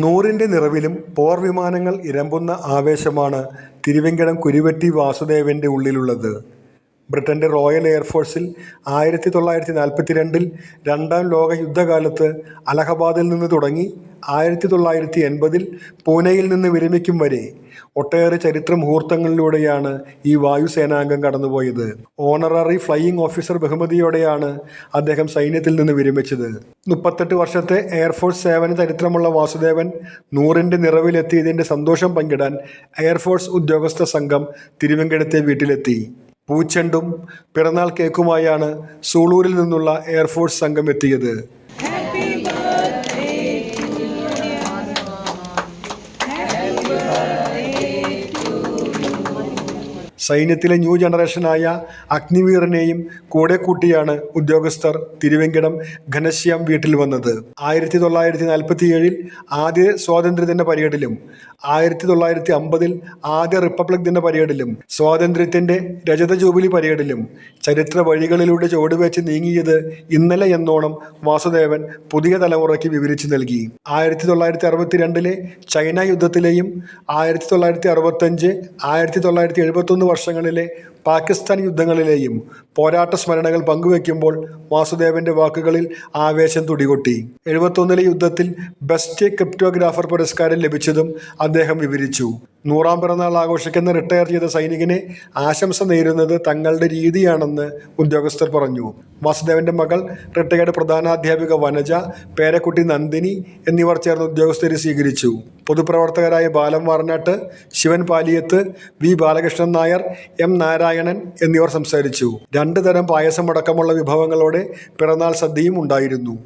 നൂറിൻ്റെ നിറവിലും പോർവിമാനങ്ങൾ ഇരമ്പുന്ന ആവേശമാണ് തിരുവേങ്കടം കുരുവട്ടി വാസുദേവൻ്റെ ഉള്ളിലുള്ളത്. ബ്രിട്ടൻ്റെ റോയൽ എയർഫോഴ്സിൽ 1942 രണ്ടാം ലോക യുദ്ധകാലത്ത് അലഹബാദിൽ നിന്ന് തുടങ്ങി 1980 പൂനെയിൽ നിന്ന് വിരമിക്കും വരെ ഒട്ടേറെ ചരിത്ര മുഹൂർത്തങ്ങളിലൂടെയാണ് ഈ വായുസേനാംഗം കടന്നുപോയത്. ഓണററി ഫ്ലൈയിങ് ഓഫീസർ ബഹുമതിയോടെയാണ് അദ്ദേഹം സൈന്യത്തിൽ നിന്ന് വിരമിച്ചത്. 38 വർഷത്തെ എയർഫോഴ്സ് സേവന ചരിത്രമുള്ള വാസുദേവൻ നൂറിൻ്റെ നിറവിലെത്തിയതിൻ്റെ സന്തോഷം പങ്കിടാൻ എയർഫോഴ്സ് ഉദ്യോഗസ്ഥ സംഘം തിരുവേങ്കടത്തെ വീട്ടിലെത്തി. പൂച്ചെണ്ടും പിറന്നാൾ കേക്കുമായാണ് സൂളൂരിൽ നിന്നുള്ള എയർഫോഴ്സ് സംഘം എത്തിയത്. സൈന്യത്തിലെ ന്യൂ ജനറേഷനായ അഗ്നിവീറിനെയും കൂടെ കൂട്ടിയാണ് ഉദ്യോഗസ്ഥർ തിരുവേങ്കടം ഘനശ്യാം വീട്ടിൽ വന്നത്. 1947 ആദ്യ സ്വാതന്ത്ര്യദിന പരേഡിലും 1950 ആദ്യ റിപ്പബ്ലിക് ദിന പരേഡിലും സ്വാതന്ത്ര്യത്തിൻ്റെ രജത ജൂബിലി പരേഡിലും ചരിത്ര വഴികളിലൂടെ ചുവടുവെച്ച് നീങ്ങിയത് ഇന്നലെ എന്നോണം വാസുദേവൻ പുതിയ തലമുറയ്ക്ക് വിവരിച്ചു നൽകി. 1962 ചൈന യുദ്ധത്തിലെയും 1965, 1971 വർഷങ്ങളിലെ പാകിസ്ഥാൻ യുദ്ധങ്ങളിലെയും പോരാട്ട സ്മരണകൾ പങ്കുവെക്കുമ്പോൾ വാസുദേവൻ്റെ വാക്കുകളിൽ ആവേശം തുടികൊട്ടി. 71 യുദ്ധത്തിൽ ബെസ്റ്റ് ക്രിപ്റ്റോഗ്രാഫർ പുരസ്കാരം ലഭിച്ചതും അദ്ദേഹം വിവരിച്ചു. 100ാം പിറന്നാൾ ആഘോഷിക്കുന്ന റിട്ടയർ ചെയ്ത സൈനികനെ ആശംസ നേരുന്നത് തങ്ങളുടെ രീതിയാണെന്ന് ഉദ്യോഗസ്ഥർ പറഞ്ഞു. വാസുദേവൻ്റെ മകൾ റിട്ടയർഡ് പ്രധാനാധ്യാപിക വനജ, പേരക്കുട്ടി നന്ദിനി എന്നിവർ ചേർന്ന് ഉദ്യോഗസ്ഥരെ സ്വീകരിച്ചു. പൊതുപ്രവർത്തകരായ ബാലം വാർനാട്ട്, ശിവൻ പാലിയത്ത്, വി ബാലകൃഷ്ണൻ നായർ, എം നാരായണൻ എന്നിവർ സംസാരിച്ചു. 2 തരം പായസമടക്കമുള്ള വിഭവങ്ങളോടെ പിറന്നാൾ സദ്യയും ഉണ്ടായിരുന്നു.